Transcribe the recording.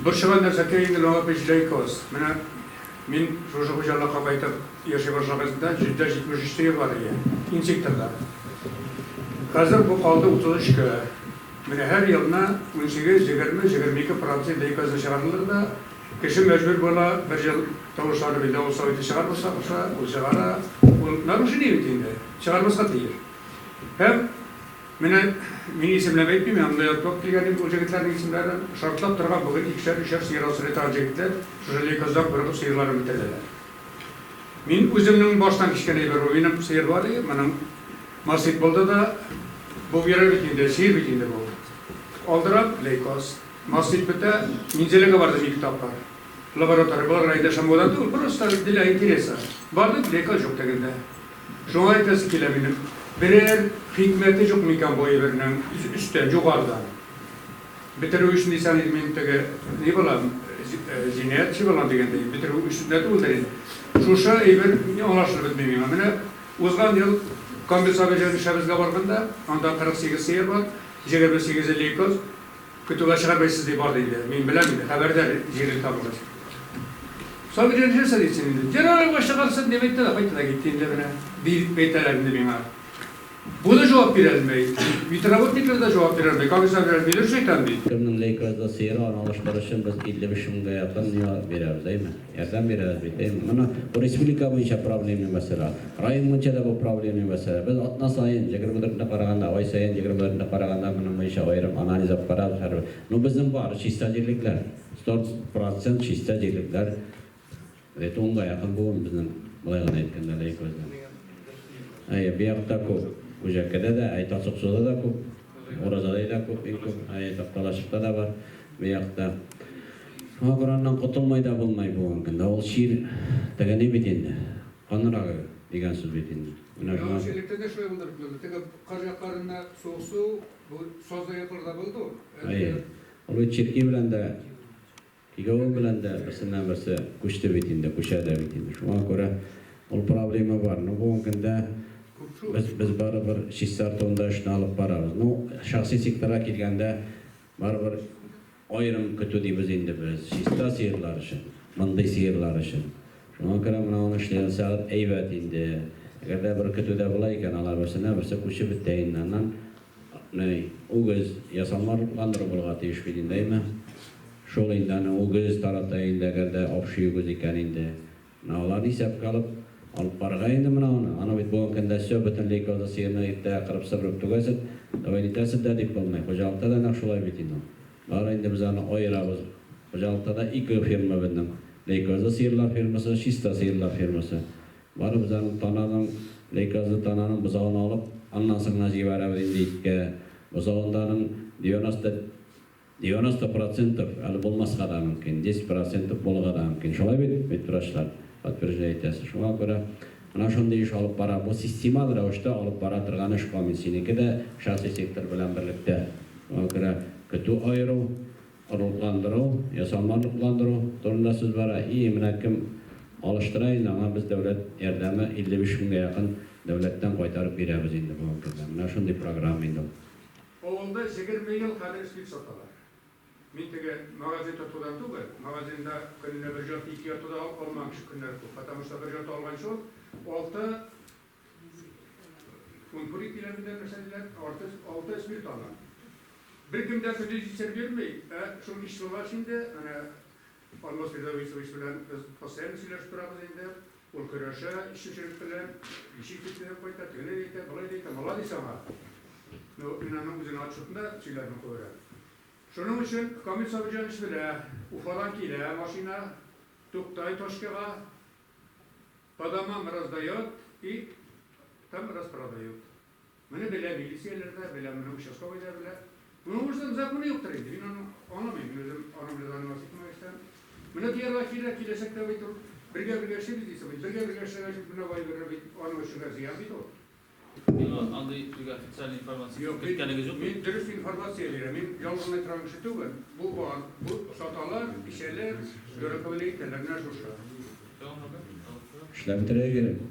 برشلونة سكين اللي هو بيجليكوس من روج الله قبيت يشي برشلونة جدا جيت مجشتي غالية إنسيك تلا hazır bu kaldı 30 من her yılına münşege jigirmiki Fransız deykazı şartları da kişi mecbur bola bir yıl tavuşları bile olsa çıkarmasa o çıkara naruşu değil bitinde çıkarmasa değil hem meni isimlemeyi bilmiyorum da yok yani bu ceketlerin isimleri şartlap durgan bugün ikişer siyirasını tercihler şöyle kazak bırakıp siyirları biteler men özümün baştan kişkene bir oyunum siyir var ya benim masjid bolda da bu yere bitinde siyir bitinde bu Aldırap Leykos, masjid bitti, minzelige vardı bir kitaplar. Laboratuvar, bu arayda şambodan değil, burası dile interesa. Vardı Leykos yok teginde. Şuna etesi kileminim. Birer hikmeti çok mikan boyu verinin üstten, yukarıdan. Bitir o işin insan ilmin tege, ne bulam, zinayet şey bulam teginde, bitir o işin ne tuğulderin. Şuşa eyber, ne anlaşılır bitmeyeyim. Uzgan yıl, Kambil Sabircan'ın şabizga vargında, ondan 48 seyir var. 28 Leykos, kütübe çıkarmayısız diye var deydi. Ben bilemem, haberdar yerin tablosu. Sabircan her sene içinde. Cenab-ı başta kalsın demekte de bayta da gittiğinde bana, bir beytelerinde bana. Bu da cevap verilmeyi. Vitrabotnikler de cevap verilmeyi. Kambil Sabircan bilir şeytan değil. Kırmızı Leykoz'da seyir alışverişin biz 50 yakın veriyoruz değil mi? Yerden veriyoruz değil mi? Ama bu Respublika boyunca problemi mesela. Rayın boyunca da bu problemi mesela. Biz atna sayın, Jegirbudar'da karaganda, oy sayın, Jegirbudar'da karaganda bunun boyunca ayırım, analiz yapıp kararız. No bizim var, şistacilikler. 4% şistacilikler. Ve tonga yakın bu bizim bulayana etkende Leykoz'da. Bir hafta ko. Kucakada da, ay tasıksuda da ko. Orazada da ko. Ay taktalaşıkta da var. Bir hafta. Ama Kur'an'dan kurtulmayı da bulmayı bu hakkında. O şiir tegeni bitindi. Kanırağı diyen söz bitindi. Ya şeylikte de şöyle bulur. Tega karjaklarına soğusu bu sözde yapılda buldu. Hayır. O çirki bilen de İgavı bilen de birisinden birisi kuştu bitindi, kuşada bitindi. Şu an göre o problemi var. Bu hakkında biz barabar şişsar tonda şunu alıp bararız. Şahsi sektora kelgende barabar ayrım kötü deyimiz indi biz. Şista seyirler için, mınday seyirler için. Şuna göre onu işleyen saat eyvet indi. Eğer de bir kötü de bulayken alabirsine birisi kuşu bittiğinden o göz yasalmarlıklandırı bulgatı iş bitindi değil mi? Şol inden o göz taraftayında eğer de opşuyu göz ikeninde. Onlar isep kalıp alıp bargayında mı onu? Ana bit bu hakkında söhbetin Leykoz'da seyirine gitti, akırıp sabırıp tügesit. Davaynitasıd da deyip olmay. Hocalıkta da nakşolay bitindi. Bara indi biz onu ayırabız. Hocalıkta da iki firma bildim. Leykoz'da seyirler firması, Şista seyirler firması. Bara biz onu tananın, Leykoz'da tananın buzağını alıp anlansın civarı indiydik. Buzağındanın 90% alı bulmaz kadar mümkün, 10% bolu kadar mümkün. Şolay bittirişler, patvirjaytesi. Şuna göre ana şonda iş alıp bara, bu sistemalı ravuşta alıp bara tırgan iş komisyoniki de şahsi sektör bilen birlikte. Şuna göre kötü ayırı, arılıklandırı, yasalmarlıklandırı, durumda siz bara iyi münekim alıştırayın ama biz devlet yardımı 55 bin'e yakın devletten koytarıp birimiz indi bu hakkında. Ana şonda program indi. Oğulda 20 yıl kadar ispil satalar. Mintege magazin tutulan tuğu, magazinde kınne bir jot iki yatıda olmak şu kınner bu. Потому что bir jot olgan şu, olta unpurik ilerinde mesela olta ispil tutulan. Bir günde sözü içer görmeyi, şu işler var şimdi, olmaz bir de iş bilen pasel siler şurada inde, ol körüşe işi bilen, işi kitleri koyta, tüne deyte, balay deyte, maladi sama. No, inanın bizim açıkında şeyler mi koyar? Şunun için Kamil Sabircan işbile, ufadan kiyle, maşina, tuktay, toşkeva, padama mırazda yok, tam mıraz parada yok. Beni bile milisiyelerde, bile beni uşaskavayda bile, bunun uçtan zakonu yoktur indi, ben onu anlamayayım, bizim anamızda anlaması etmek istem. Beni diğer vakilde kilesek de bitir, birge şey bizdiyse, birge şey buna vay verir, onu uçunlar ziyan bitir. Андай официальная информация. Yok, ben dürüst informasyon veririm. Ben yolunu etiramışı tuğun. Bu satalar, işler, görüntüleri itelerine şuşa. İşler bitireye gelin.